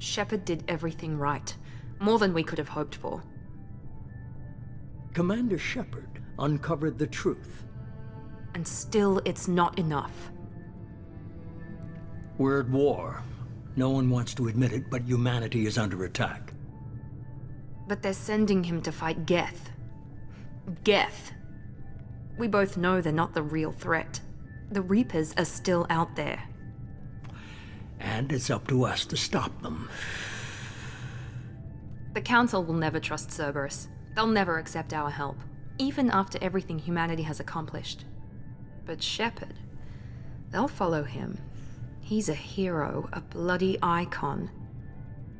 Shepard did everything right. More than we could have hoped for. Commander Shepard uncovered the truth. And still, it's not enough. We're at war. No one wants to admit it, but humanity is under attack. But they're sending him to fight Geth. Geth. We both know they're not the real threat. The Reapers are still out there. And it's up to us to stop them. The Council will never trust Cerberus. They'll never accept our help, even after everything humanity has accomplished. But Shepard, they'll follow him. He's a hero, a bloody icon.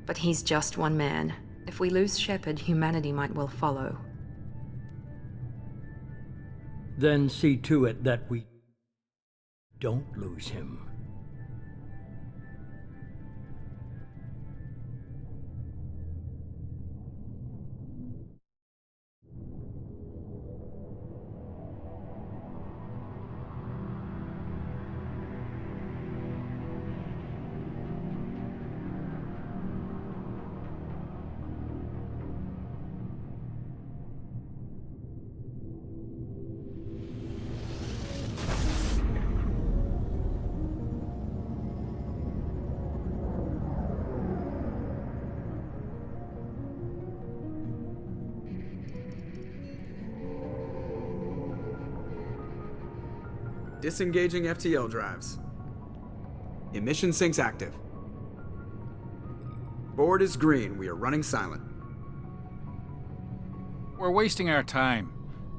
But he's just one man. If we lose Shepard, humanity might well follow. Then see to it that we don't lose him. Disengaging FTL drives. Emission sinks active. Board is green. We are running silent. We're wasting our time.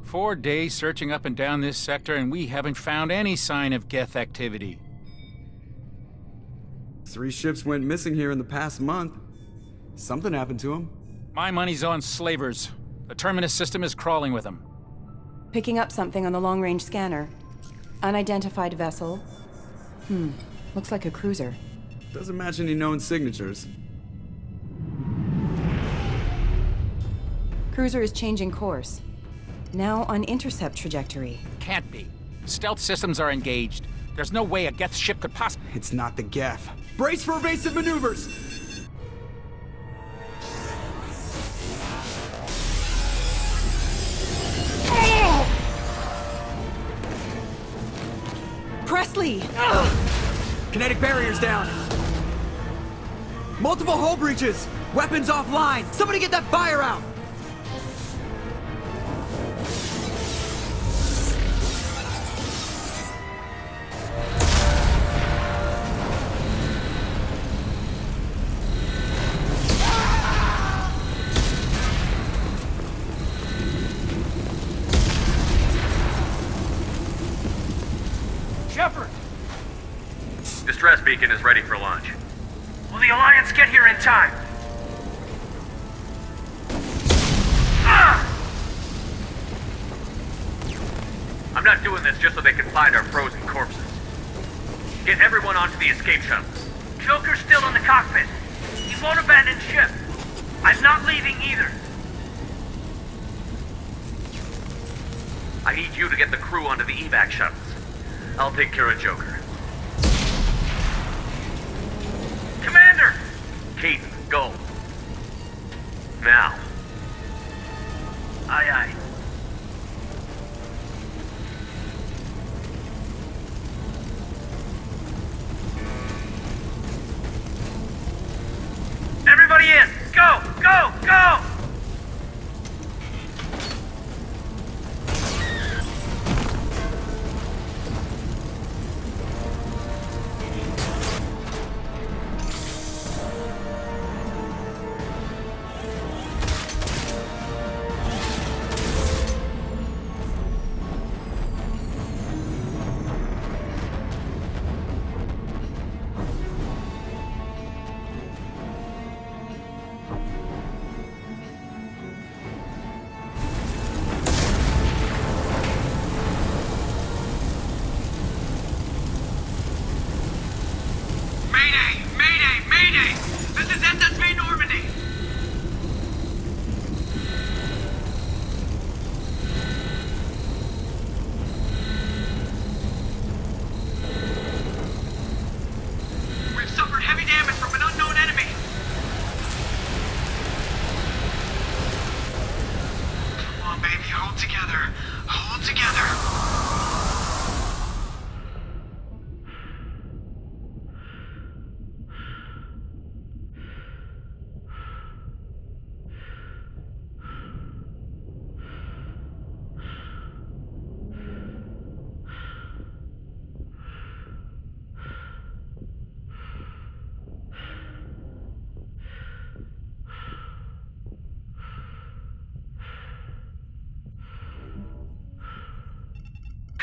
4 days searching up and down this sector, and we haven't found any sign of Geth activity. 3 ships went missing here in the past month. Something happened to them. My money's on slavers. The Terminus system is crawling with them. Picking up something on the long-range scanner. Unidentified vessel. Looks like a cruiser. Doesn't match any known signatures. Cruiser is changing course. Now on intercept trajectory. Can't be. Stealth systems are engaged. There's no way a Geth ship could possibly... It's not the Geth. Brace for evasive maneuvers! Presley! Kinetic barriers down. Multiple hull breaches. Weapons offline. Somebody get that fire out. Shepard! Distress beacon is ready for launch. Will the Alliance get here in time? I'm not doing this just so they can find our frozen corpses. Get everyone onto the escape shuttles. Joker's still in the cockpit. He won't abandon ship. I'm not leaving either. I need you to get the crew onto the evac shuttles. I'll take care of Joker. Commander! Keaton, go. Now. Aye, aye. Everybody in! Go! Go! Go!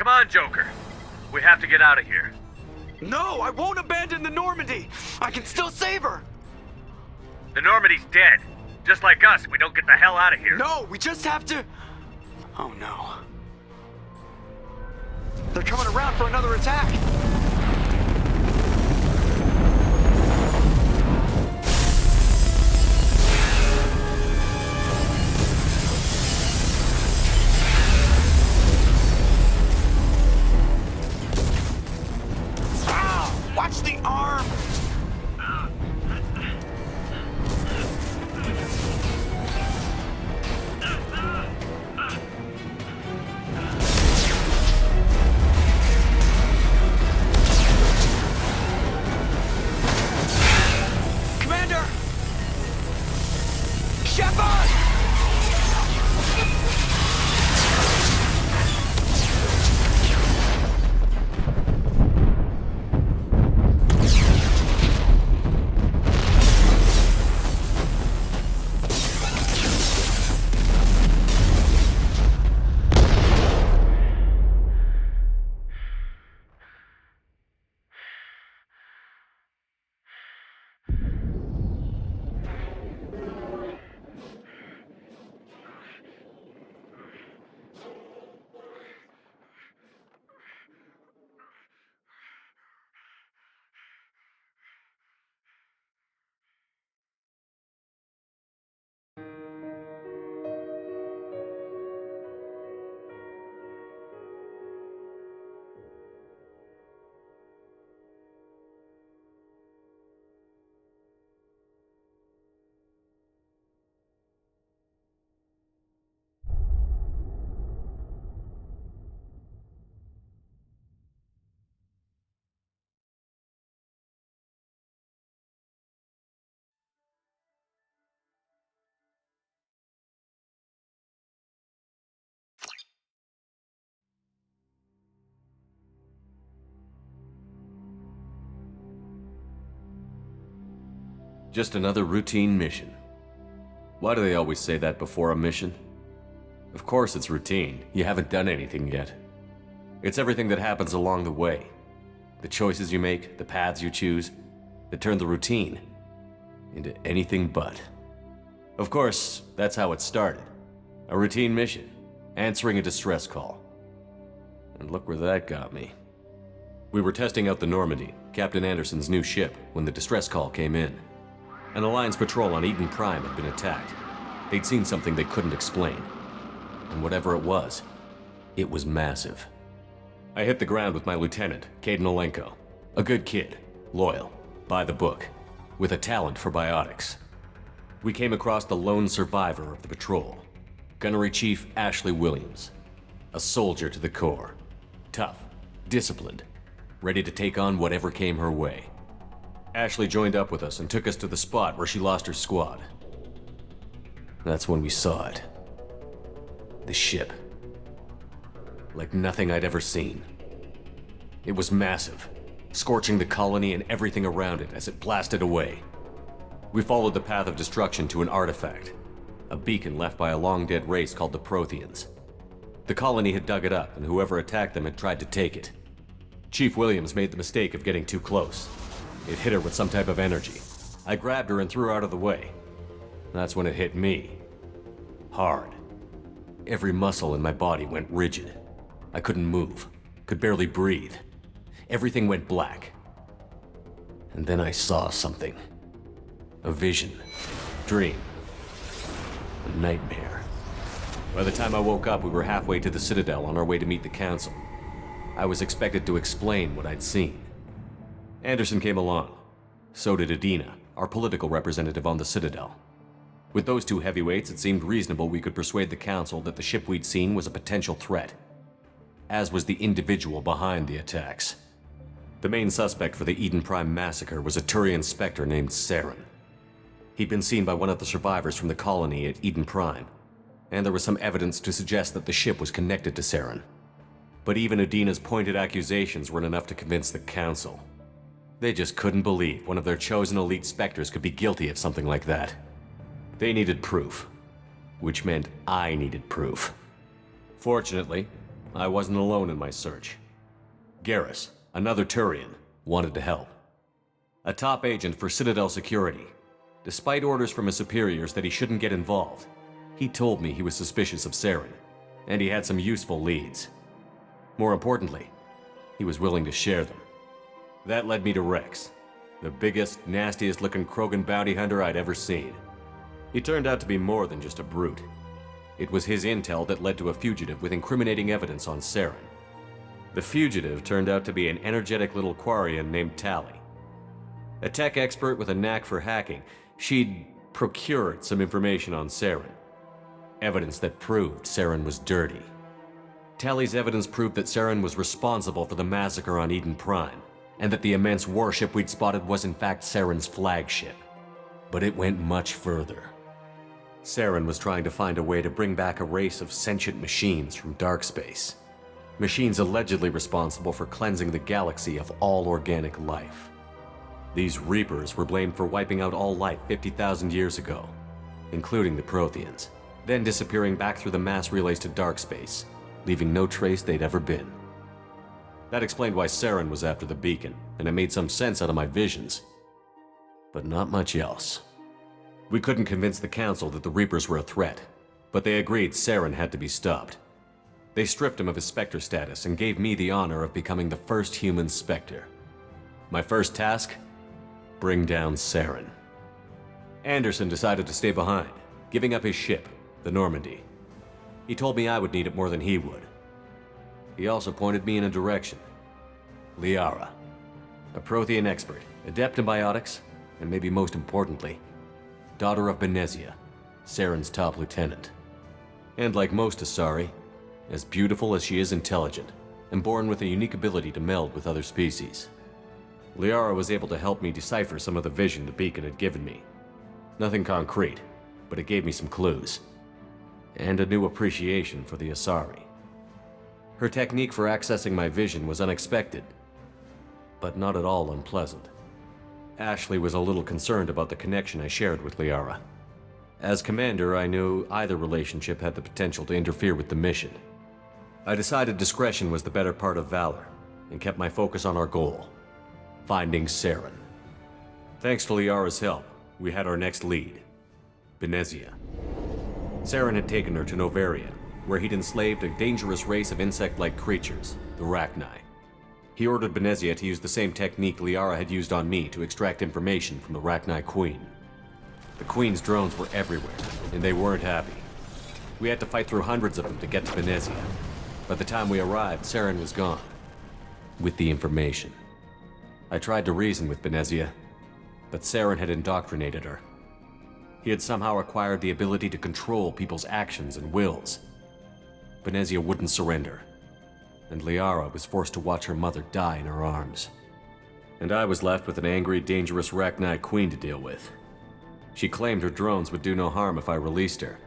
Come on, Joker. We have to get out of here. No, I won't abandon the Normandy. I can still save her. The Normandy's dead. Just like us, we don't get the hell out of here. No, we just have to... Oh no. They're coming around for another attack. Ah, watch the arm. Commander! Shepard! Just another routine mission. Why do they always say that before a mission? Of course it's routine. You haven't done anything yet. It's everything that happens along the way. The choices you make, the paths you choose, that turn the routine into anything but. Of course, that's how it started. A routine mission, answering a distress call. And look where that got me. We were testing out the Normandy, Captain Anderson's new ship, when the distress call came in. An Alliance patrol on Eden Prime had been attacked. They'd seen something they couldn't explain. And whatever it was massive. I hit the ground with my lieutenant, Caden Olenko. A good kid, loyal, by the book, with a talent for biotics. We came across the lone survivor of the patrol, Gunnery Chief Ashley Williams. A soldier to the core. Tough, disciplined, ready to take on whatever came her way. Ashley joined up with us and took us to the spot where she lost her squad. That's when we saw it. The ship. Like nothing I'd ever seen. It was massive, scorching the colony and everything around it as it blasted away. We followed the path of destruction to an artifact, a beacon left by a long-dead race called the Protheans. The colony had dug it up, and whoever attacked them had tried to take it. Chief Williams made the mistake of getting too close. It hit her with some type of energy. I grabbed her and threw her out of the way. That's when it hit me. Hard. Every muscle in my body went rigid. I couldn't move, could barely breathe. Everything went black. And then I saw something. A vision. Dream. A nightmare. By the time I woke up, we were halfway to the Citadel on our way to meet the Council. I was expected to explain what I'd seen. Anderson came along. So did Adina, our political representative on the Citadel. With those two heavyweights, it seemed reasonable we could persuade the Council that the ship we'd seen was a potential threat, as was the individual behind the attacks. The main suspect for the Eden Prime massacre was a Turian Spectre named Saren. He'd been seen by one of the survivors from the colony at Eden Prime, and there was some evidence to suggest that the ship was connected to Saren. But even Adina's pointed accusations weren't enough to convince the Council. They just couldn't believe one of their chosen elite Spectres could be guilty of something like that. They needed proof, which meant I needed proof. Fortunately, I wasn't alone in my search. Garrus, another Turian, wanted to help. A top agent for Citadel Security. Despite orders from his superiors that he shouldn't get involved, he told me he was suspicious of Saren, and he had some useful leads. More importantly, he was willing to share them. That led me to Rex, the biggest, nastiest looking Krogan bounty hunter I'd ever seen. He turned out to be more than just a brute. It was his intel that led to a fugitive with incriminating evidence on Saren. The fugitive turned out to be an energetic little Quarian named Tali. A tech expert with a knack for hacking, she'd procured some information on Saren. Evidence that proved Saren was dirty. Tali's evidence proved that Saren was responsible for the massacre on Eden Prime, and that the immense warship we'd spotted was in fact Saren's flagship. But it went much further. Saren was trying to find a way to bring back a race of sentient machines from dark space. Machines allegedly responsible for cleansing the galaxy of all organic life. These Reapers were blamed for wiping out all life 50,000 years ago, including the Protheans, then disappearing back through the mass relays to dark space, leaving no trace they'd ever been. That explained why Saren was after the beacon, and it made some sense out of my visions. But not much else. We couldn't convince the Council that the Reapers were a threat, but they agreed Saren had to be stopped. They stripped him of his Spectre status and gave me the honor of becoming the first human Spectre. My first task? Bring down Saren. Anderson decided to stay behind, giving up his ship, the Normandy. He told me I would need it more than he would. He also pointed me in a direction. Liara, a Prothean expert, adept in biotics, and maybe most importantly, daughter of Benezia, Saren's top lieutenant. And like most Asari, as beautiful as she is intelligent, and born with a unique ability to meld with other species. Liara was able to help me decipher some of the vision the beacon had given me. Nothing concrete, but it gave me some clues. And a new appreciation for the Asari. Her technique for accessing my vision was unexpected, but not at all unpleasant. Ashley was a little concerned about the connection I shared with Liara. As commander, I knew either relationship had the potential to interfere with the mission. I decided discretion was the better part of valor, and kept my focus on our goal, finding Saren. Thanks to Liara's help, we had our next lead, Benezia. Saren had taken her to Novaria, where he'd enslaved a dangerous race of insect-like creatures, the Rachni. He ordered Benezia to use the same technique Liara had used on me to extract information from the Rachni Queen. The Queen's drones were everywhere, and they weren't happy. We had to fight through hundreds of them to get to Benezia. By the time we arrived, Saren was gone, with the information. I tried to reason with Benezia, but Saren had indoctrinated her. He had somehow acquired the ability to control people's actions and wills. Benezia wouldn't surrender, and Liara was forced to watch her mother die in her arms. And I was left with an angry, dangerous Rachni Queen to deal with. She claimed her drones would do no harm if I released her.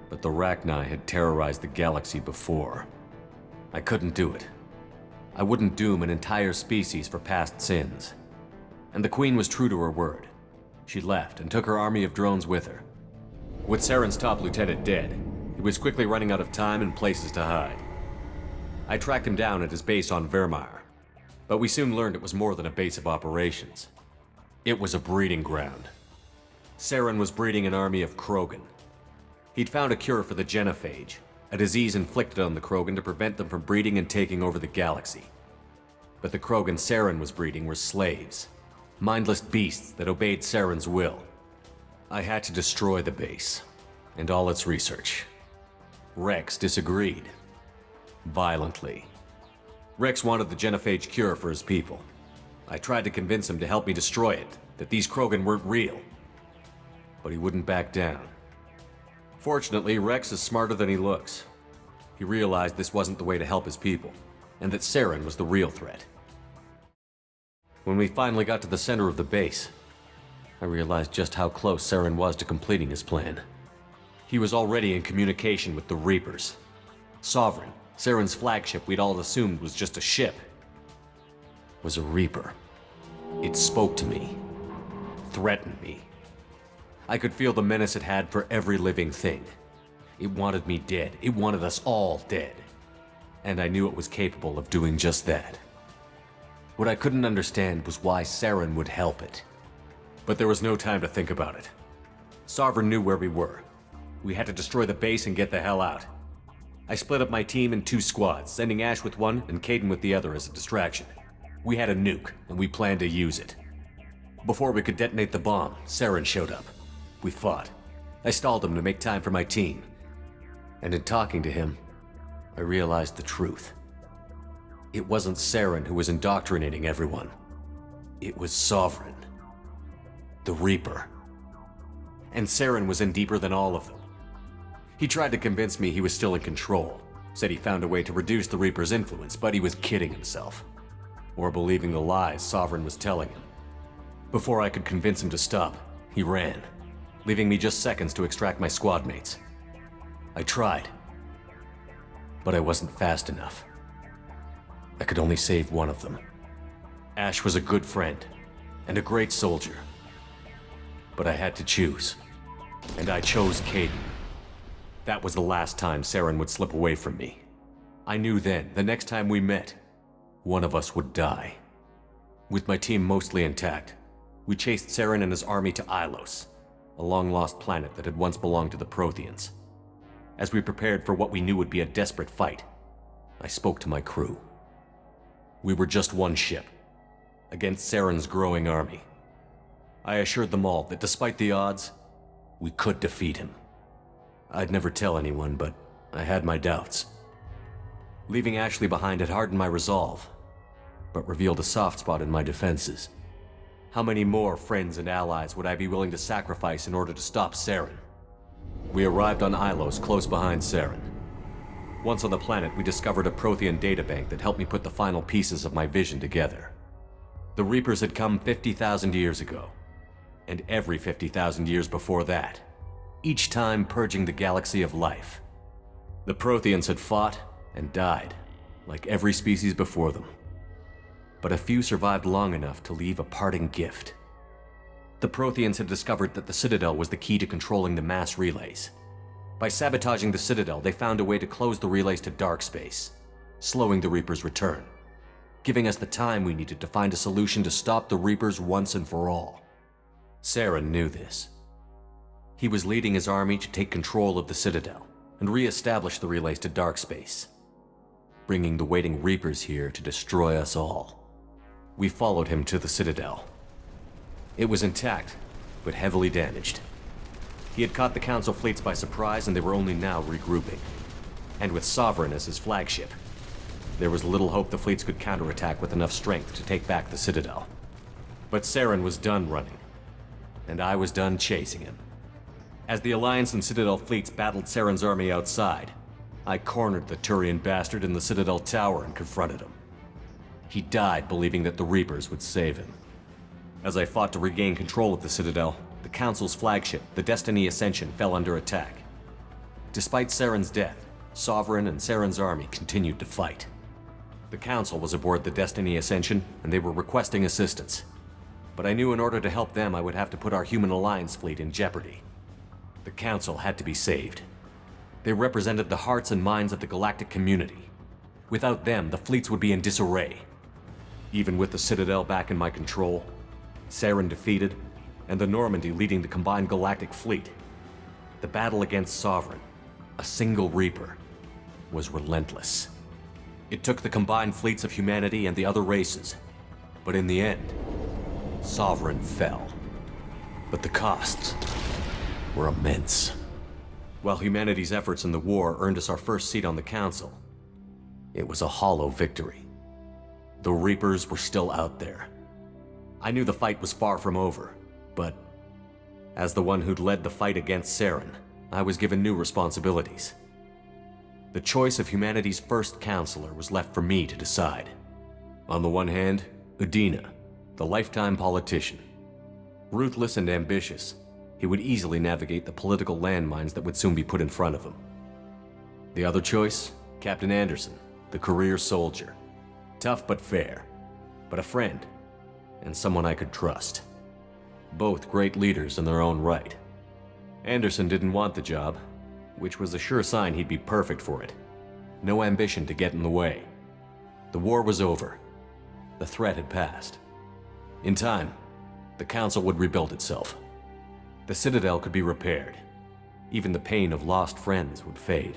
But the Rachni had terrorized the galaxy before. I couldn't do it. I wouldn't doom an entire species for past sins. And the Queen was true to her word. She left and took her army of drones with her. With Saren's top lieutenant dead, he was quickly running out of time and places to hide. I tracked him down at his base on Vermeer, but we soon learned it was more than a base of operations. It was a breeding ground. Saren was breeding an army of Krogan. He'd found a cure for the genophage, a disease inflicted on the Krogan to prevent them from breeding and taking over the galaxy. But the Krogan Saren was breeding were slaves, mindless beasts that obeyed Saren's will. I had to destroy the base, and all its research. Rex disagreed. Violently. Rex wanted the genophage cure for his people. I tried to convince him to help me destroy it, that these Krogan weren't real. But he wouldn't back down. Fortunately, Rex is smarter than he looks. He realized this wasn't the way to help his people, and that Saren was the real threat. When we finally got to the center of the base, I realized just how close Saren was to completing his plan. He was already in communication with the Reapers. Sovereign, Saren's flagship we'd all assumed was just a ship, was a Reaper. It spoke to me, threatened me. I could feel the menace it had for every living thing. It wanted me dead. It wanted us all dead. and I knew it was capable of doing just that. What I couldn't understand was why Saren would help it. But there was no time to think about it. Sovereign knew where we were. We had to destroy the base and get the hell out. I split up my team in 2 squads, sending Ash with one and Caden with the other as a distraction. We had a nuke, and we planned to use it. Before we could detonate the bomb, Saren showed up. We fought. I stalled him to make time for my team. And in talking to him, I realized the truth. It wasn't Saren who was indoctrinating everyone. It was Sovereign. The Reaper. And Saren was in deeper than all of them. He tried to convince me he was still in control, said he found a way to reduce the Reaper's influence, but he was kidding himself. Or believing the lies Sovereign was telling him. Before I could convince him to stop, he ran, leaving me just seconds to extract my squad mates. I tried, but I wasn't fast enough. I could only save one of them. Ash was a good friend, and a great soldier. But I had to choose, and I chose Caden. That was the last time Saren would slip away from me. I knew then, the next time we met, one of us would die. With my team mostly intact, we chased Saren and his army to Ilos, a long-lost planet that had once belonged to the Protheans. As we prepared for what we knew would be a desperate fight, I spoke to my crew. We were just one ship, against Saren's growing army. I assured them all that despite the odds, we could defeat him. I'd never tell anyone, but I had my doubts. Leaving Ashley behind had hardened my resolve, but revealed a soft spot in my defenses. How many more friends and allies would I be willing to sacrifice in order to stop Saren? We arrived on Ilos close behind Saren. Once on the planet, we discovered a Prothean databank that helped me put the final pieces of my vision together. The Reapers had come 50,000 years ago, and every 50,000 years before that, each time purging the galaxy of life. The Protheans had fought and died, like every species before them. But a few survived long enough to leave a parting gift. The Protheans had discovered that the Citadel was the key to controlling the mass relays. By sabotaging the Citadel, they found a way to close the relays to dark space, slowing the Reaper's return, giving us the time we needed to find a solution to stop the Reapers once and for all. Saren knew this. He was leading his army to take control of the Citadel and re-establish the relays to dark space, bringing the waiting Reapers here to destroy us all. We followed him to the Citadel. It was intact, but heavily damaged. He had caught the Council fleets by surprise, and they were only now regrouping. And with Sovereign as his flagship, there was little hope the fleets could counterattack with enough strength to take back the Citadel. But Saren was done running, and I was done chasing him. As the Alliance and Citadel fleets battled Saren's army outside, I cornered the Turian bastard in the Citadel tower and confronted him. He died believing that the Reapers would save him. As I fought to regain control of the Citadel, the Council's flagship, the Destiny Ascension, fell under attack. Despite Saren's death, Sovereign and Saren's army continued to fight. The Council was aboard the Destiny Ascension, and they were requesting assistance. But I knew in order to help them, I would have to put our Human Alliance fleet in jeopardy. The Council had to be saved. They represented the hearts and minds of the galactic community. Without them, the fleets would be in disarray. Even with the Citadel back in my control, Saren defeated, and the Normandy leading the combined galactic fleet, the battle against Sovereign, a single Reaper, was relentless. It took the combined fleets of humanity and the other races, but in the end, Sovereign fell. But the costs were immense. While humanity's efforts in the war earned us our first seat on the Council, it was a hollow victory. The Reapers were still out there. I knew the fight was far from over, but as the one who'd led the fight against Saren, I was given new responsibilities. The choice of humanity's first counselor was left for me to decide. On the one hand, Udina, the lifetime politician. Ruthless and ambitious, he would easily navigate the political landmines that would soon be put in front of him. The other choice, Captain Anderson, the career soldier. Tough but fair, but a friend, and someone I could trust. Both great leaders in their own right. Anderson didn't want the job, which was a sure sign he'd be perfect for it. No ambition to get in the way. The war was over. The threat had passed. In time, the Council would rebuild itself. The Citadel could be repaired. Even the pain of lost friends would fade.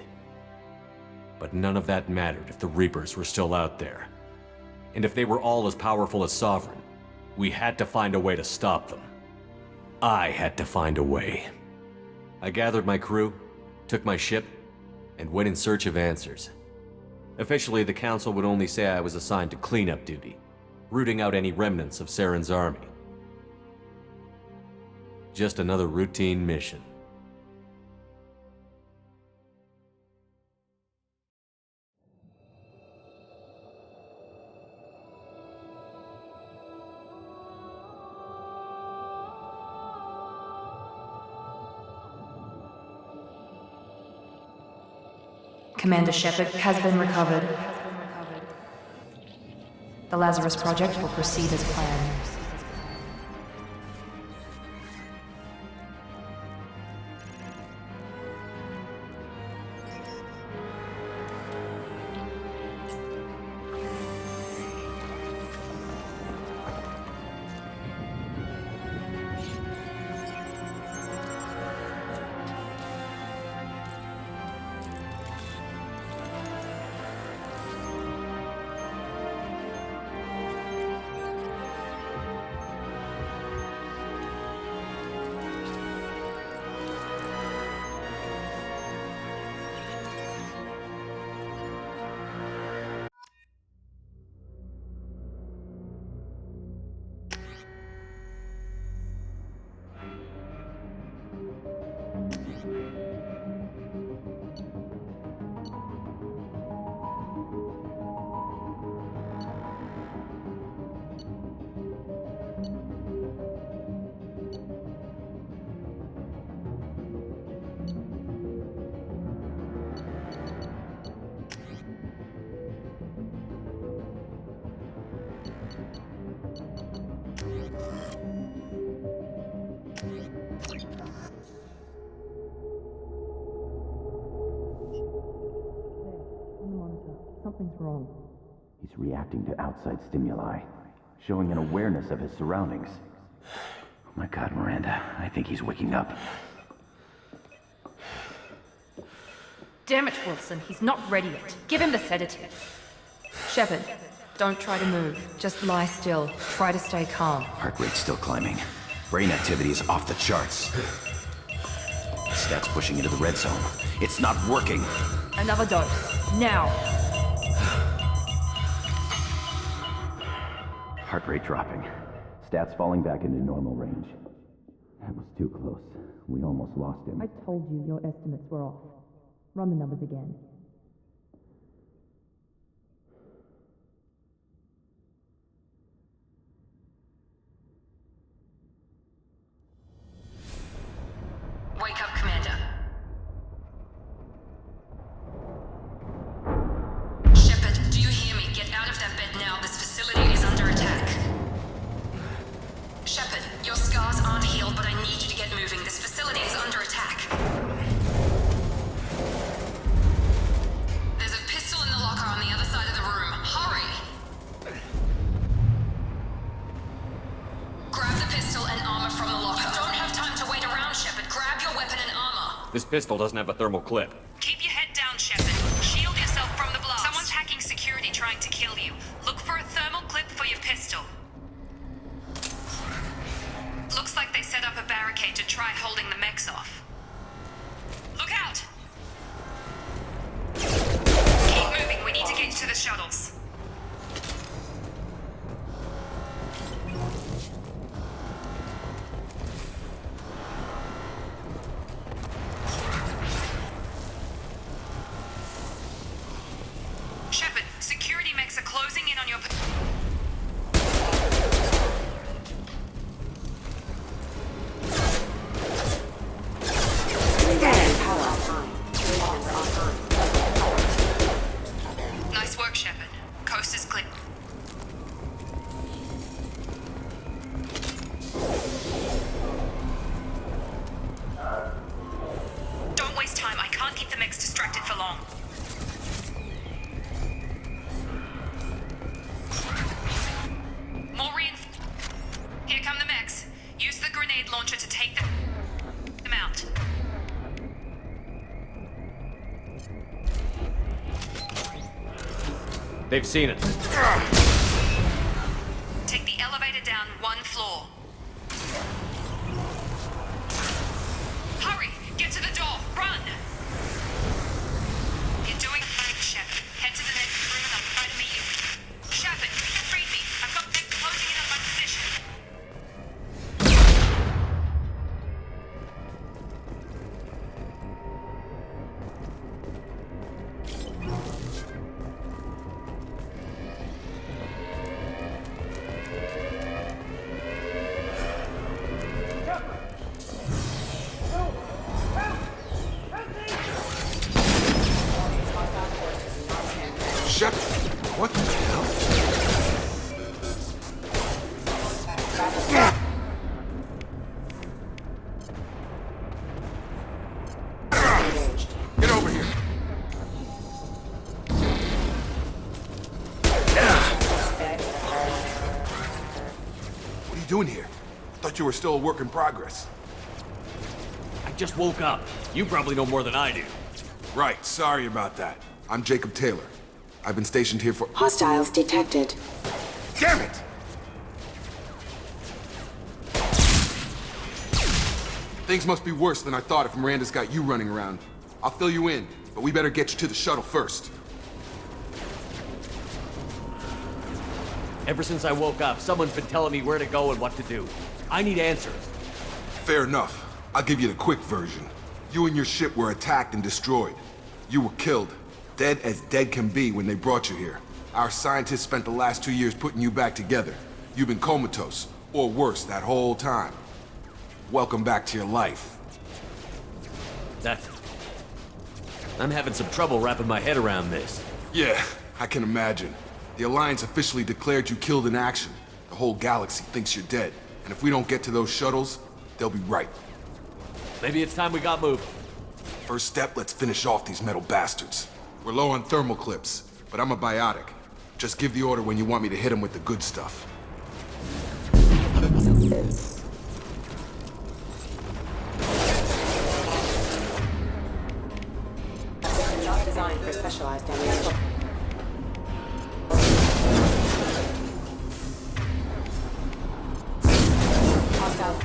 But none of that mattered if the Reapers were still out there. And if they were all as powerful as Sovereign, we had to find a way to stop them. I had to find a way. I gathered my crew, took my ship, and went in search of answers. Officially, the Council would only say I was assigned to cleanup duty, rooting out any remnants of Saren's army. Just another routine mission. Commander Shepard has been recovered. The Lazarus Project will proceed as planned. Something's wrong. He's reacting to outside stimuli, showing an awareness of his surroundings. Oh my God, Miranda, I think he's waking up. Damn it, Wilson, he's not ready yet. Give him the sedative. Shepard, don't try to move. Just lie still. Try to stay calm. Heart rate's still climbing. Brain activity is off the charts. Stats pushing into the red zone. It's not working. Another dose. Now. Heart rate dropping. Stats falling back into normal range. That was too close. We almost lost him. I told you your estimates were off. Run the numbers again. Wake up, Commander. Shepard, do you hear me? Get out of that bed now. This facility is under attack. Shepard, your scars aren't healed, but I need you to get moving. This facility is under attack. There's a pistol in the locker on the other side of the room. Hurry! Grab the pistol and armor from the locker. You don't have time to wait around, Shepard. Grab your weapon and armor. This pistol doesn't have a thermal clip. Keep your head down, Shepard. Shield yourself from the blast. Someone's hacking security trying to kill you. Look for a thermal clip for your pistol. Looks like they set up a barricade to try holding the mechs off. Look out! Keep moving. We need to get to the shuttles. Shepard, security mechs are closing in on your... Nice work, Shepard. grenade launcher to take them out. They've seen it. Take the elevator down 1 floor. Hurry! Get to the door! Run! You're doing fine, Shepard. Head to the next room and I'll try to meet you. Shepard, read me. I've got them closing in on my position. Shepard, what the hell? Get over here. What are you doing here? Thought you were still a work in progress. I just woke up. You probably know more than I do. Right, sorry about that. I'm Jacob Taylor. I've been stationed here for— Hostiles detected. Damn it! Things must be worse than I thought if Miranda's got you running around. I'll fill you in, but we better get you to the shuttle first. Ever since I woke up, someone's been telling me where to go and what to do. I need answers. Fair enough. I'll give you the quick version. You and your ship were attacked and destroyed. You were killed. Dead as dead can be when they brought you here. Our scientists spent the last 2 years putting you back together. You've been comatose, or worse, that whole time. Welcome back to your life. I'm having some trouble wrapping my head around this. Yeah, I can imagine. The Alliance officially declared you killed in action. The whole galaxy thinks you're dead. And if we don't get to those shuttles, they'll be right. Maybe it's time we got moving. First step, let's finish off these metal bastards. We're low on thermal clips, but I'm a biotic. Just give the order when you want me to hit them with the good stuff. Not designed for specialized damage. Hostile.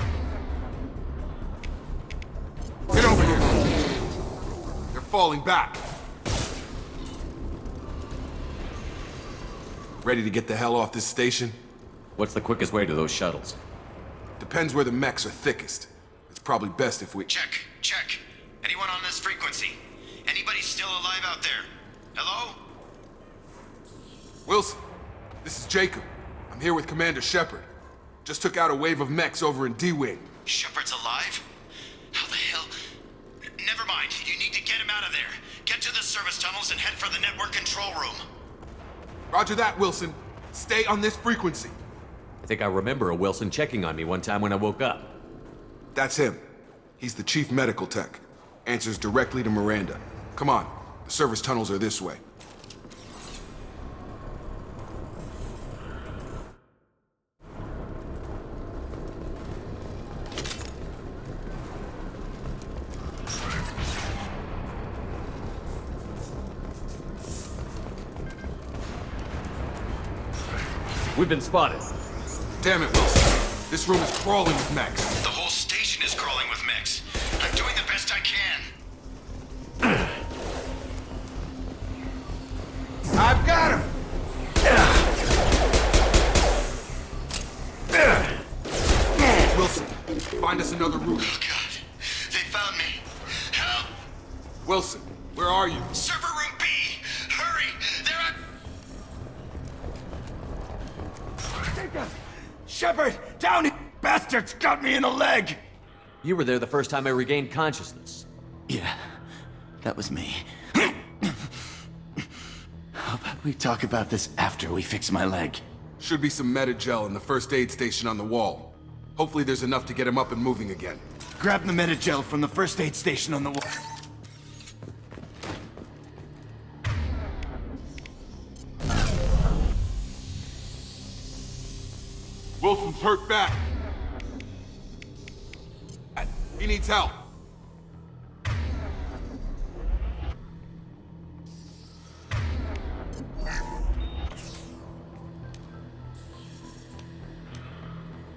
Get over here! They're falling back. Ready to get the hell off this station? What's the quickest way to those shuttles? Depends where the mechs are thickest. It's probably best if we— Check. Anyone on this frequency? Anybody still alive out there? Hello? Wilson, this is Jacob. I'm here with Commander Shepard. Just took out a wave of mechs over in D-Wing. Shepard's alive? How the hell? Never mind. You need to get him out of there. Get to the service tunnels and head for the network control room. Roger that, Wilson. Stay on this frequency. I think I remember a Wilson checking on me one time when I woke up. That's him. He's the chief medical tech. Answers directly to Miranda. Come on. The service tunnels are this way. We've been spotted. Damn it, Wilson. This room is crawling with mechs. The whole station is crawling with mechs. I'm doing the best I can. I've got him! Wilson, find us another route. Oh, God. They found me. Help! Wilson, where are you? Server room B! Hurry! They're at— Shepard! Down! Bastards got me in the leg! You were there the first time I regained consciousness. Yeah, that was me. How about we talk about this after we fix my leg? Should be some meta-gel in the first aid station on the wall. Hopefully there's enough to get him up and moving again. Grab the meta-gel from the first aid station on the wall. Wilson's hurt bad. He needs help.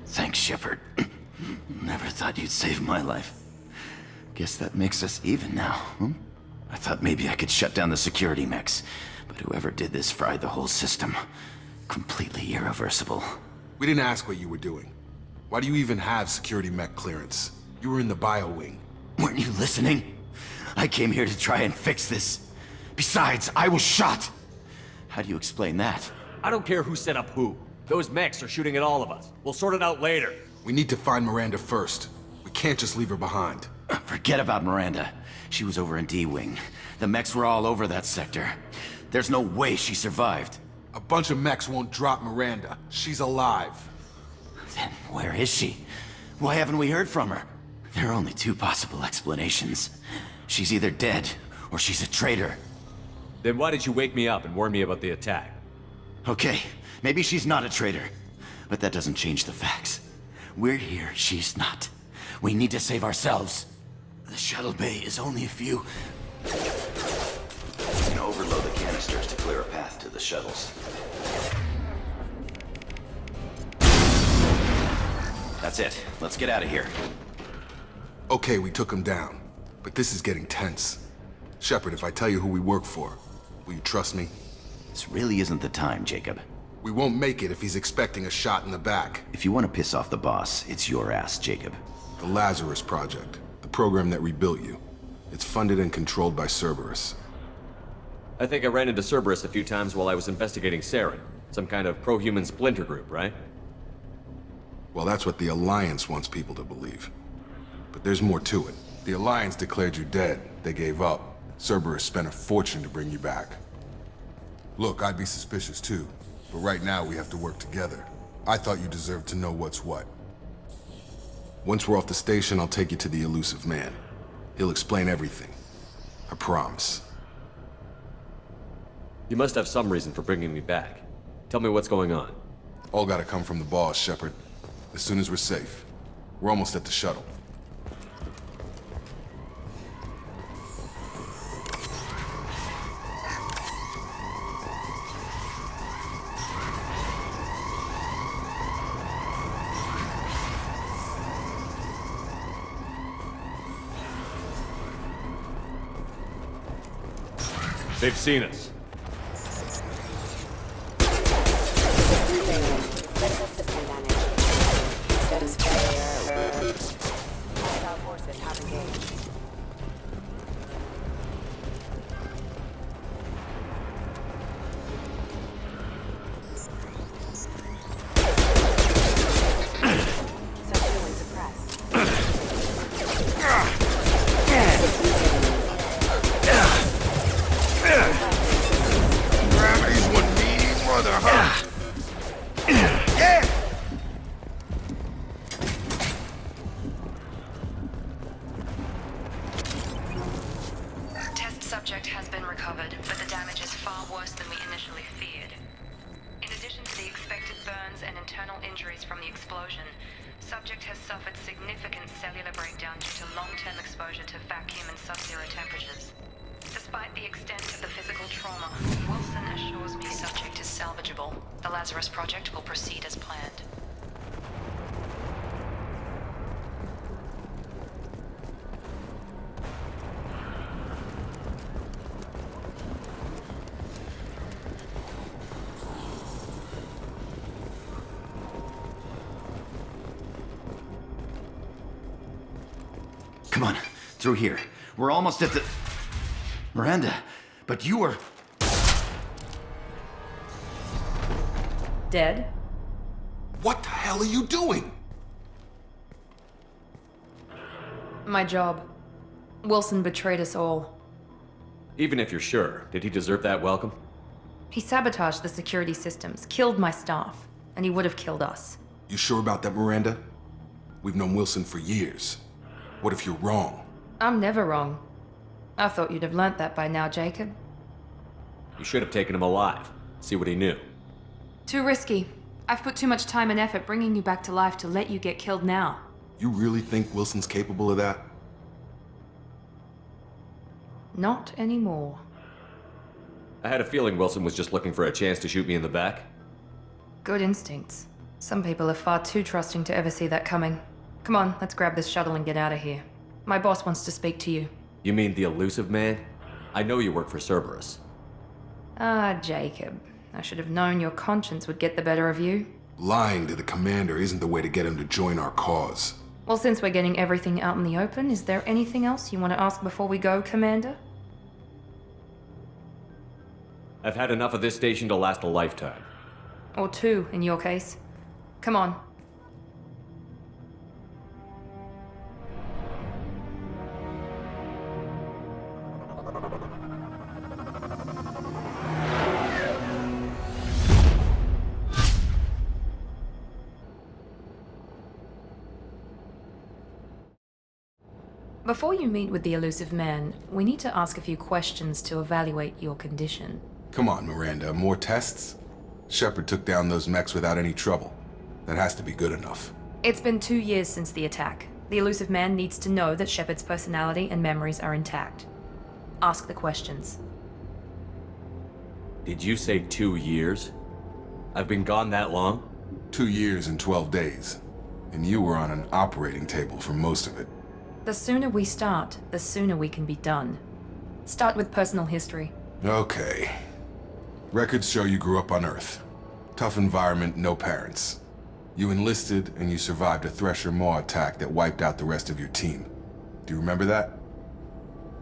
Thanks, Shepard. Never thought you'd save my life. Guess that makes us even now, hmm? I thought maybe I could shut down the security mechs, but whoever did this fried the whole system. Completely irreversible. We didn't ask what you were doing. Why do you even have security mech clearance? You were in the bio wing. Weren't you listening? I came here to try and fix this. Besides, I was shot. How do you explain that? I don't care who set up who. Those mechs are shooting at all of us. We'll sort it out later. We need to find Miranda first. We can't just leave her behind. Forget about Miranda. She was over in D-Wing. The mechs were all over that sector. There's no way she survived. A bunch of mechs won't drop Miranda. She's alive. Then where is she? Why haven't we heard from her? There are only two possible explanations. She's either dead, or she's a traitor. Then why did you wake me up and warn me about the attack? Okay, maybe she's not a traitor. But that doesn't change the facts. We're here, she's not. We need to save ourselves. The shuttle bay is only a few... You can overload the canisters to clear a path to the shuttles. That's it. Let's get out of here. Okay, we took him down. But this is getting tense. Shepard, if I tell you who we work for, will you trust me? This really isn't the time, Jacob. We won't make it if he's expecting a shot in the back. If you want to piss off the boss, it's your ass, Jacob. The Lazarus Project. The program that rebuilt you. It's funded and controlled by Cerberus. I think I ran into Cerberus a few times while I was investigating Saren. Some kind of pro-human splinter group, right? Well, that's what the Alliance wants people to believe. But there's more to it. The Alliance declared you dead. They gave up. Cerberus spent a fortune to bring you back. Look, I'd be suspicious too. But right now we have to work together. I thought you deserved to know what's what. Once we're off the station, I'll take you to the elusive man. He'll explain everything. I promise. You must have some reason for bringing me back. Tell me what's going on. All gotta come from the boss, Shepard. As soon as we're safe. We're almost at the shuttle. They've seen us. Critical system damage. Status failure. Hostile forces have engaged. Subduing suppressed. Gravity's one mean mother, huh? Yeah! Test subject has been recovered, but the damage is far worse than we initially feared. In addition to the expected burns and internal injuries from the explosion, subject has suffered significant cellular breakdown due to long-term exposure to vacuum and sub-zero temperatures. Despite the extent of the physical trauma, Wilson assures me subject is salvageable. The Lazarus Project will proceed as planned. Come on, through here. We're almost at the... Miranda, but you were... Dead? What the hell are you doing? My job. Wilson betrayed us all. Even if you're sure, did he deserve that welcome? He sabotaged the security systems, killed my staff, and he would have killed us. You sure about that, Miranda? We've known Wilson for years. What if you're wrong? I'm never wrong. I thought you'd have learnt that by now, Jacob. You should have taken him alive. See what he knew. Too risky. I've put too much time and effort bringing you back to life to let you get killed now. You really think Wilson's capable of that? Not anymore. I had a feeling Wilson was just looking for a chance to shoot me in the back. Good instincts. Some people are far too trusting to ever see that coming. Come on, let's grab this shuttle and get out of here. My boss wants to speak to you. You mean the elusive man? I know you work for Cerberus. Ah, Jacob. I should have known your conscience would get the better of you. Lying to the commander isn't the way to get him to join our cause. Well, since we're getting everything out in the open, is there anything else you want to ask before we go, Commander? I've had enough of this station to last a lifetime. Or two, in your case. Come on. Before you meet with the elusive man, we need to ask a few questions to evaluate your condition. Come on, Miranda, more tests? Shepard took down those mechs without any trouble. That has to be good enough. It's been 2 years since the attack. The elusive man needs to know that Shepard's personality and memories are intact. Ask the questions. Did you say 2 years? I've been gone that long? 2 years and 12 days. And you were on an operating table for most of it. The sooner we start, the sooner we can be done. Start with personal history. Okay. Records show you grew up on Earth. Tough environment, no parents. You enlisted and you survived a Thresher Maw attack that wiped out the rest of your team. Do you remember that?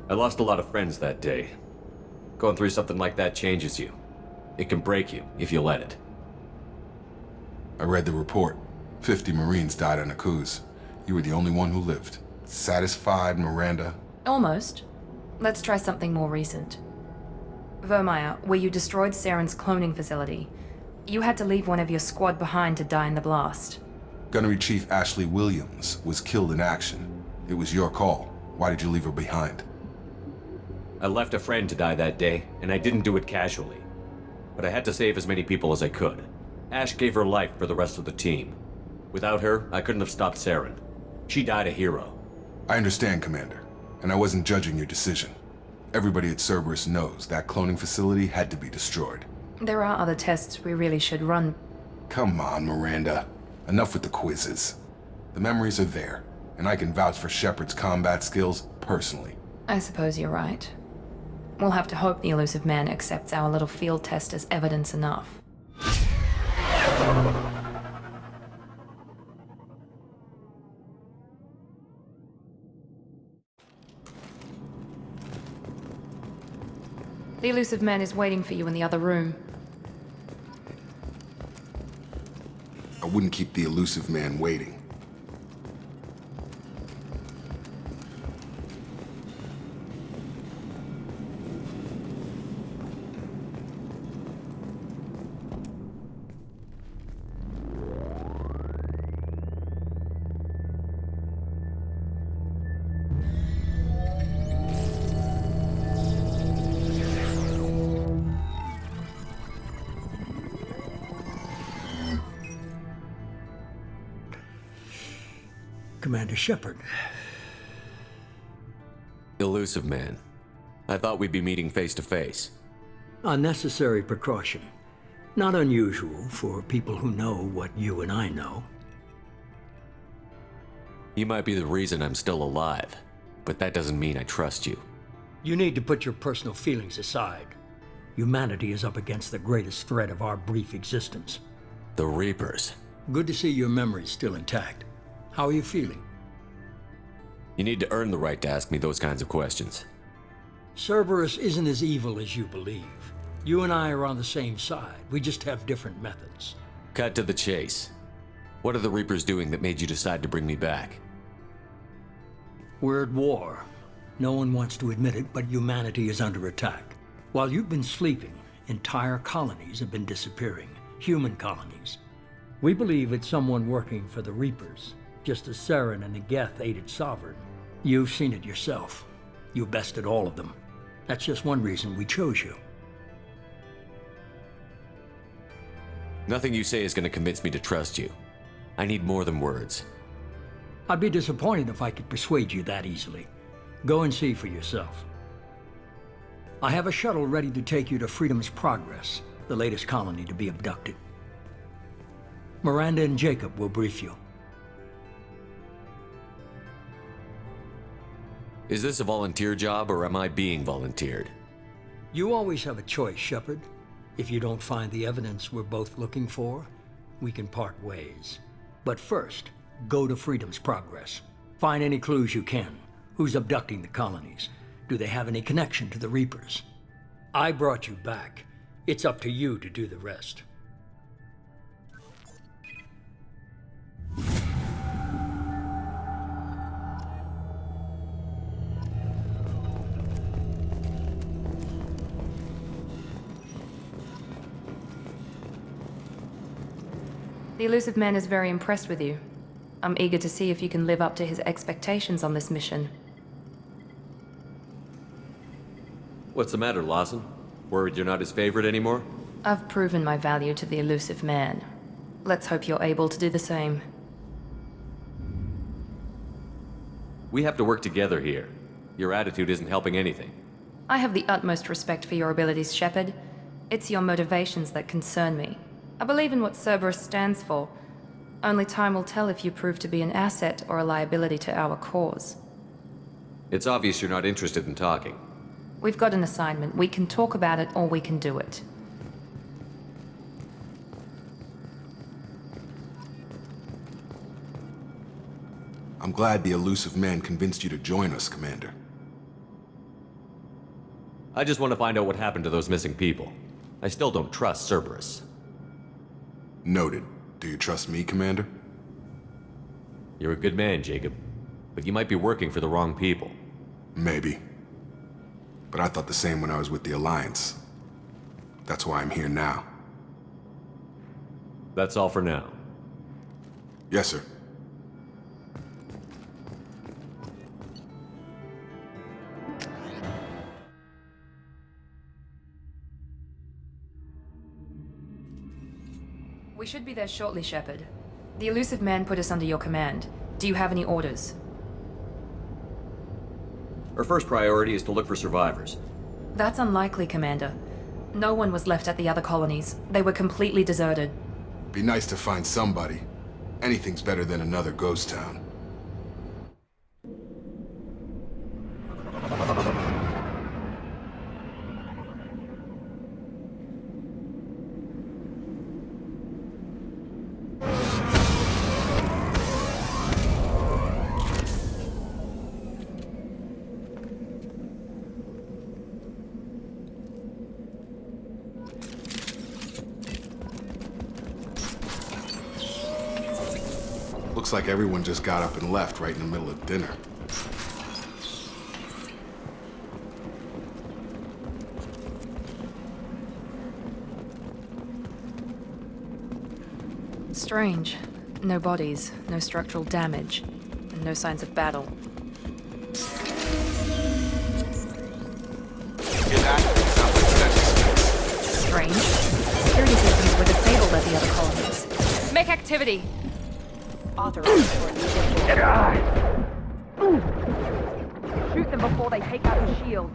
I lost a lot of friends that day. Going through something like that changes you. It can break you if you let it. I read the report. 50 Marines died on a cruise. You were the only one who lived. Satisfied, Miranda? Almost. Let's try something more recent. Vermeer, where you destroyed Saren's cloning facility. You had to leave one of your squad behind to die in the blast. Gunnery Chief Ashley Williams was killed in action. It was your call. Why did you leave her behind? I left a friend to die that day, and I didn't do it casually. But I had to save as many people as I could. Ash gave her life for the rest of the team. Without her, I couldn't have stopped Saren. She died a hero. I understand, Commander, and I wasn't judging your decision. Everybody at Cerberus knows that cloning facility had to be destroyed. There are other tests we really should run. Come on, Miranda. Enough with the quizzes. The memories are there, and I can vouch for Shepard's combat skills personally. I suppose you're right. We'll have to hope the elusive man accepts our little field test as evidence enough. The elusive man is waiting for you in the other room. I wouldn't keep the elusive man waiting. Commander Shepard. Elusive man. I thought we'd be meeting face to face. Unnecessary precaution. Not unusual for people who know what you and I know. You might be the reason I'm still alive, but that doesn't mean I trust you. You need to put your personal feelings aside. Humanity is up against the greatest threat of our brief existence. The Reapers. Good to see your memory's still intact. How are you feeling? You need to earn the right to ask me those kinds of questions. Cerberus isn't as evil as you believe. You and I are on the same side. We just have different methods. Cut to the chase. What are the Reapers doing that made you decide to bring me back? We're at war. No one wants to admit it, but humanity is under attack. While you've been sleeping, entire colonies have been disappearing. Human colonies. We believe it's someone working for the Reapers, just as Saren and the Geth aided Sovereign. You've seen it yourself. You bested all of them. That's just one reason we chose you. Nothing you say is going to convince me to trust you. I need more than words. I'd be disappointed if I could persuade you that easily. Go and see for yourself. I have a shuttle ready to take you to Freedom's Progress, the latest colony to be abducted. Miranda and Jacob will brief you. Is this a volunteer job, or am I being volunteered? You always have a choice, Shepard. If you don't find the evidence we're both looking for, we can part ways. But first, go to Freedom's Progress. Find any clues you can. Who's abducting the colonies? Do they have any connection to the Reapers? I brought you back. It's up to you to do the rest. The Elusive Man is very impressed with you. I'm eager to see if you can live up to his expectations on this mission. What's the matter, Lawson? Worried you're not his favorite anymore? I've proven my value to the Elusive Man. Let's hope you're able to do the same. We have to work together here. Your attitude isn't helping anything. I have the utmost respect for your abilities, Shepard. It's your motivations that concern me. I believe in what Cerberus stands for. Only time will tell if you prove to be an asset or a liability to our cause. It's obvious you're not interested in talking. We've got an assignment. We can talk about it or we can do it. I'm glad the Elusive Man convinced you to join us, Commander. I just want to find out what happened to those missing people. I still don't trust Cerberus. Noted. Do you trust me, Commander? You're a good man, Jacob. But you might be working for the wrong people. Maybe. But I thought the same when I was with the Alliance. That's why I'm here now. That's all for now. Yes, sir. We should be there shortly, Shepard. The Elusive Man put us under your command. Do you have any orders? Our first priority is to look for survivors. That's unlikely, Commander. No one was left at the other colonies. They were completely deserted. Be nice to find somebody. Anything's better than another ghost town. Looks like everyone just got up and left right in the middle of dinner. Strange. No bodies, no structural damage, and no signs of battle. Strange. Security systems were disabled at the other colonies. Make activity! Authorized for Shoot them before they take out the shields.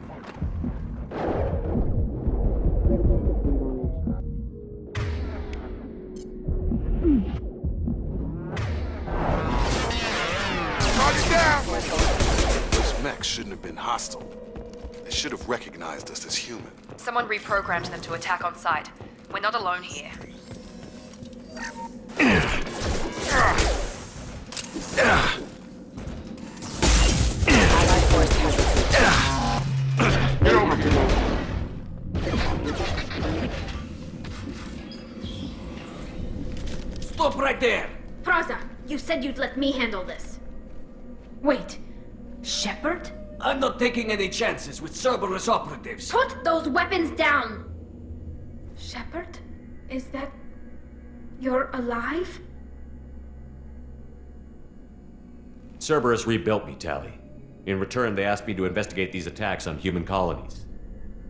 Target down! Those mechs shouldn't have been hostile. They should have recognized us as human. Someone reprogrammed them to attack on sight. We're not alone here. Allied force casualty. Get over here. Stop right there! Praza, you said you'd let me handle this. Wait, Shepard? I'm not taking any chances with Cerberus operatives. Put those weapons down! Shepard? Is that... you're alive? Cerberus rebuilt me, Tally. In return, they asked me to investigate these attacks on human colonies.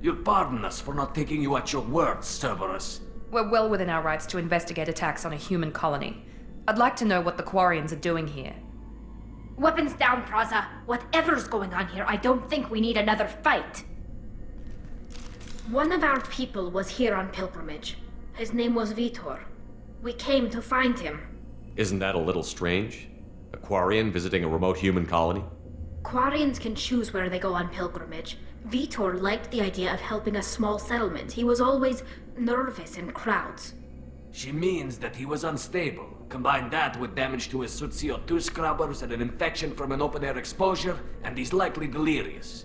You'll pardon us for not taking you at your word, Cerberus. We're well within our rights to investigate attacks on a human colony. I'd like to know what the Quarians are doing here. Weapons down, Praza. Whatever's going on here, I don't think we need another fight. One of our people was here on pilgrimage. His name was Vitor. We came to find him. Isn't that a little strange? A Quarian visiting a remote human colony? Quarians can choose where they go on pilgrimage. Vitor liked the idea of helping a small settlement. He was always nervous in crowds. She means that he was unstable. Combine that with damage to his suit CO2 scrubbers and an infection from an open-air exposure, and he's likely delirious.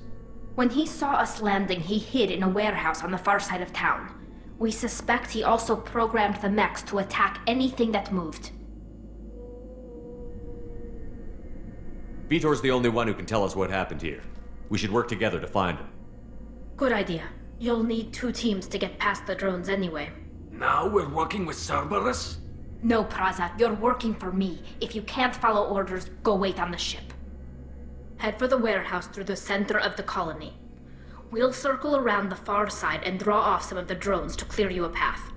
When he saw us landing, he hid in a warehouse on the far side of town. We suspect he also programmed the mechs to attack anything that moved. Vitor's the only one who can tell us what happened here. We should work together to find him. Good idea. You'll need 2 teams to get past the drones anyway. Now we're working with Cerberus? No, Praza, you're working for me. If you can't follow orders, go wait on the ship. Head for the warehouse through the center of the colony. We'll circle around the far side and draw off some of the drones to clear you a path.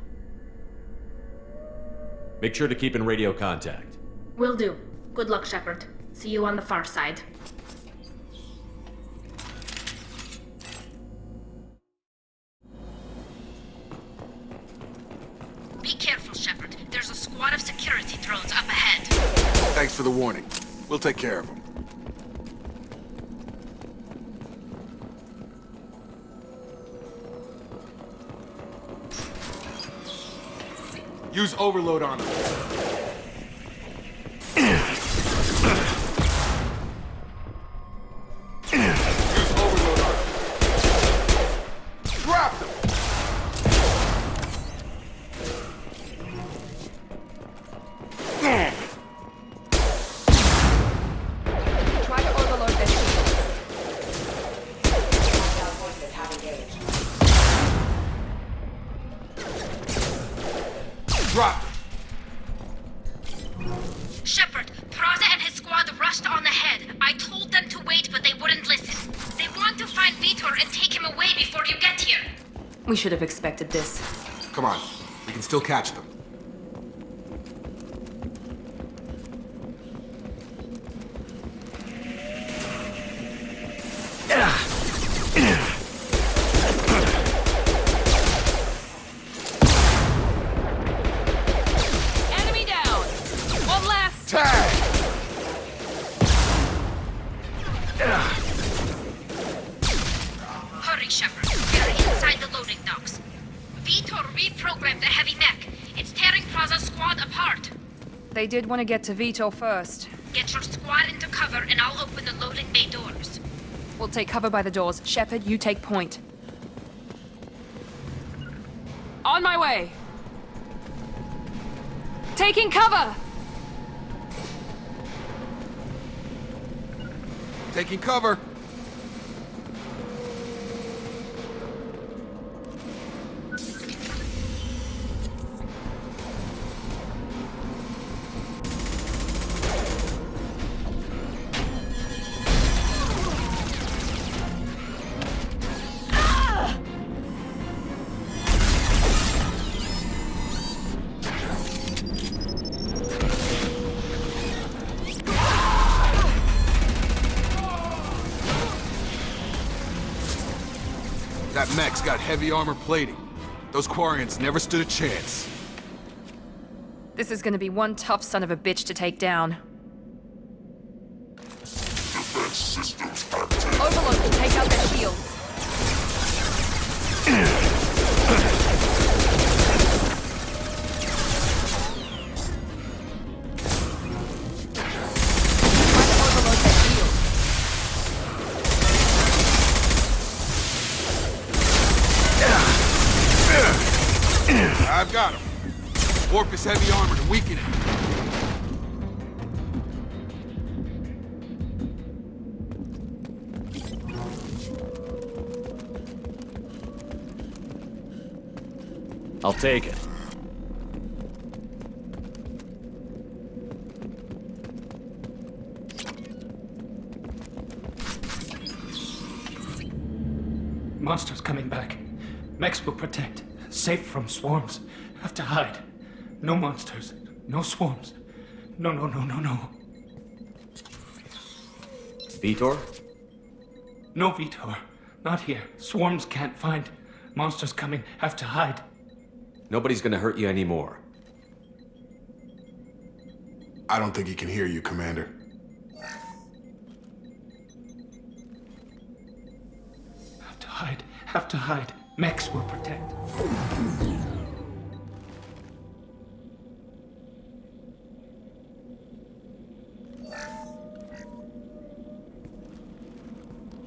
Make sure to keep in radio contact. Will do. Good luck, Shepard. See you on the far side. Be careful, Shepard. There's a squad of security drones up ahead. Thanks for the warning. We'll take care of them. Use overload on them. Use overload on them. Drop them! Try to overload their shields. Hostile forces have engaged. Drop! Shepard, Praza and his squad rushed on ahead. I told them to wait, but they wouldn't listen. They want to find Vitor and take him away before you get here. We should have expected this. Come on, we can still catch them. Enemy down! One last... Tag! Hurry, Shepard. We're inside the loading docks. Vitor reprogrammed the heavy mech. It's tearing Praza's squad apart. They did want to get to Vitor first. Get your squad into cover and I'll open the loading bay doors. We'll take cover by the doors. Shepard, you take point. On my way! Taking cover! Taking cover. That mech's got heavy armor plating. Those Quarians never stood a chance. This is gonna be one tough son of a bitch to take down. Defense systems active. Overload will take out their shields. I've got him. Warp his heavy armor to weaken it. I'll take it. Monsters coming back. Mechs will protect. Safe from swarms. Have to hide. No monsters. No swarms. No. Vitor? No, Vitor. Not here. Swarms can't find. Monsters coming. Have to hide. Nobody's gonna hurt you anymore. I don't think he can hear you, Commander. Have to hide. Have to hide. Mex will protect.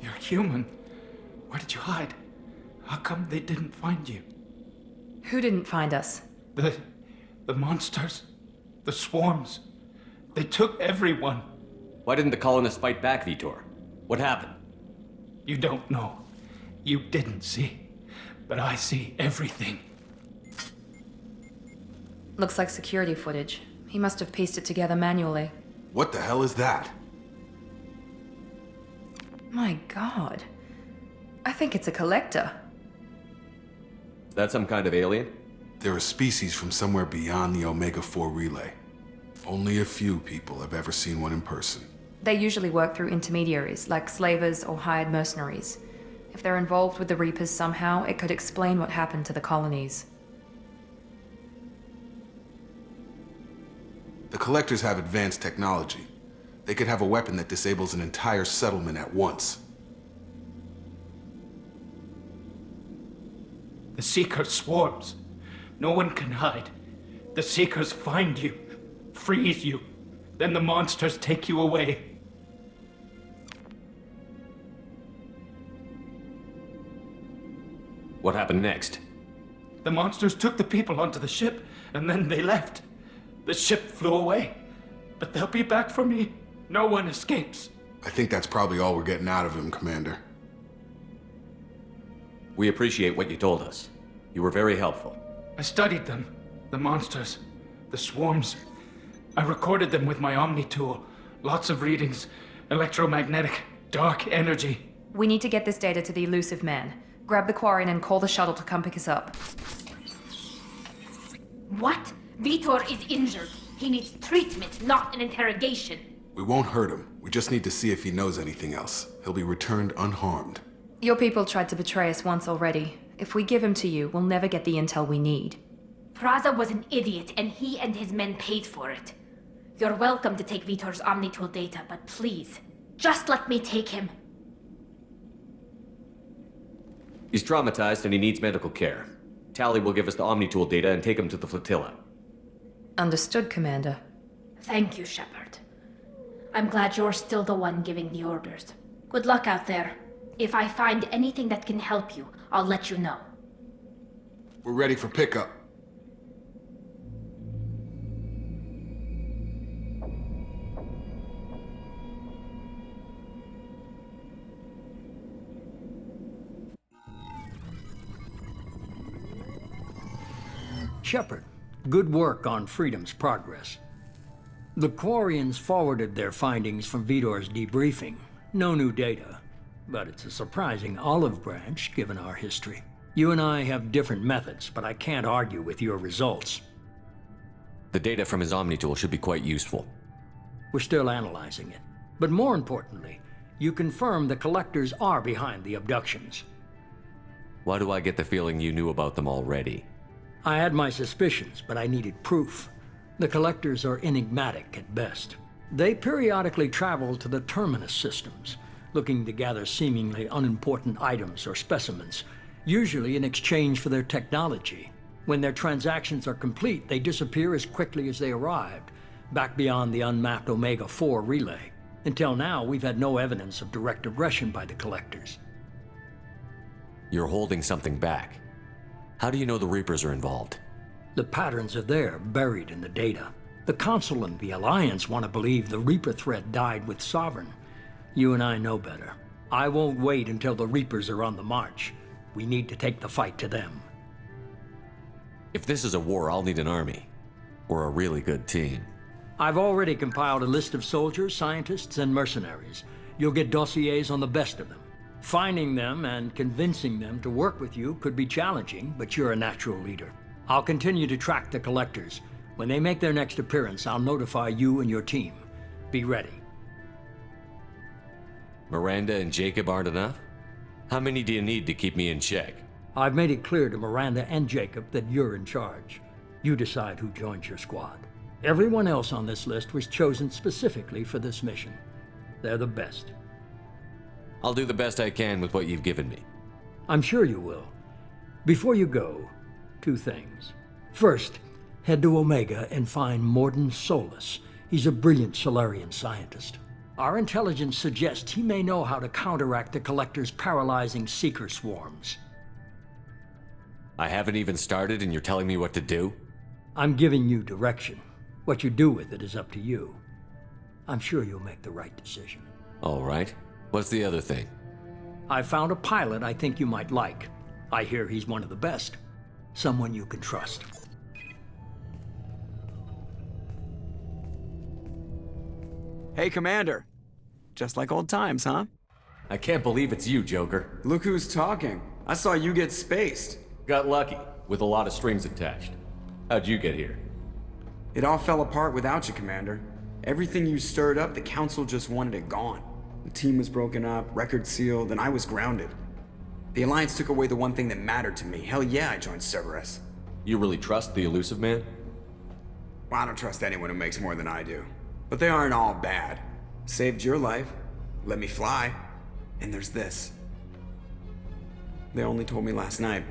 You're human. Where did you hide? How come they didn't find you? Who didn't find us? The monsters. The swarms. They took everyone. Why didn't the colonists fight back, Vitor? What happened? You don't know. You didn't see. But I see everything. Looks like security footage. He must have pieced it together manually. What the hell is that? My god. I think it's a collector. Is that some kind of alien? They're a species from somewhere beyond the Omega-4 relay. Only a few people have ever seen one in person. They usually work through intermediaries, like slavers or hired mercenaries. If they're involved with the Reapers somehow, it could explain what happened to the colonies. The Collectors have advanced technology. They could have a weapon that disables an entire settlement at once. The Seeker swarms. No one can hide. The Seekers find you, freeze you. Then the monsters take you away. What happened next? The monsters took the people onto the ship, and then they left. The ship flew away. But they'll be back for me. No one escapes. I think that's probably all we're getting out of him, Commander. We appreciate what you told us. You were very helpful. I studied them. The monsters. The swarms. I recorded them with my Omni tool. Lots of readings. Electromagnetic. Dark energy. We need to get this data to the elusive man. Grab the Quarian and call the shuttle to come pick us up. What? Vitor is injured. He needs treatment, not an interrogation. We won't hurt him. We just need to see if he knows anything else. He'll be returned unharmed. Your people tried to betray us once already. If we give him to you, we'll never get the intel we need. Praza was an idiot, and he and his men paid for it. You're welcome to take Vitor's Omnitool data, but please, just let me take him. He's traumatized and he needs medical care. Tally will give us the Omnitool data and take him to the flotilla. Understood, Commander. Thank you, Shepard. I'm glad you're still the one giving the orders. Good luck out there. If I find anything that can help you, I'll let you know. We're ready for pickup. Shepard, good work on Freedom's progress. The Quarians forwarded their findings from Vitor's debriefing. No new data, but it's a surprising olive branch given our history. You and I have different methods, but I can't argue with your results. The data from his Omnitool should be quite useful. We're still analyzing it. But more importantly, you confirm the Collectors are behind the abductions. Why do I get the feeling you knew about them already? I had my suspicions, but I needed proof. The Collectors are enigmatic at best. They periodically travel to the Terminus systems, looking to gather seemingly unimportant items or specimens, usually in exchange for their technology. When their transactions are complete, they disappear as quickly as they arrived, back beyond the unmapped Omega-4 relay. Until now, we've had no evidence of direct aggression by the Collectors. You're holding something back. How do you know the Reapers are involved? The patterns are there, buried in the data. The Council and the Alliance want to believe the Reaper threat died with Sovereign. You and I know better. I won't wait until the Reapers are on the march. We need to take the fight to them. If this is a war, I'll need an army. Or a really good team. I've already compiled a list of soldiers, scientists, and mercenaries. You'll get dossiers on the best of them. Finding them and convincing them to work with you could be challenging, but you're a natural leader. I'll continue to track the Collectors. When they make their next appearance, I'll notify you and your team. Be ready. Miranda and Jacob aren't enough? How many do you need to keep me in check? I've made it clear to Miranda and Jacob that you're in charge. You decide who joins your squad. Everyone else on this list was chosen specifically for this mission. They're the best. I'll do the best I can with what you've given me. I'm sure you will. Before you go, 2 things. First, head to Omega and find Morden Solus. He's a brilliant Solarian scientist. Our intelligence suggests he may know how to counteract the Collector's paralyzing seeker swarms. I haven't even started and you're telling me what to do? I'm giving you direction. What you do with it is up to you. I'm sure you'll make the right decision. All right. What's the other thing? I found a pilot I think you might like. I hear he's one of the best. Someone you can trust. Hey, Commander. Just like old times, huh? I can't believe it's you, Joker. Look who's talking. I saw you get spaced. Got lucky, with a lot of strings attached. How'd you get here? It all fell apart without you, Commander. Everything you stirred up, the Council just wanted it gone. The team was broken up, record sealed, and I was grounded. The Alliance took away the one thing that mattered to me. Hell yeah, I joined Cerberus. You really trust the Elusive Man? Well, I don't trust anyone who makes more than I do. But they aren't all bad. Saved your life, let me fly, and there's this. They only told me last night.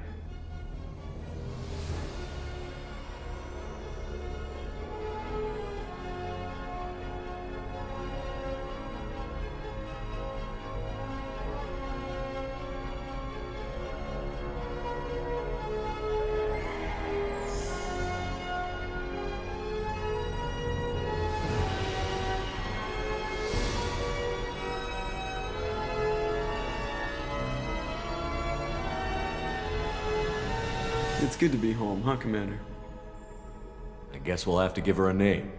It's good to be home, huh, Commander? I guess we'll have to give her a name.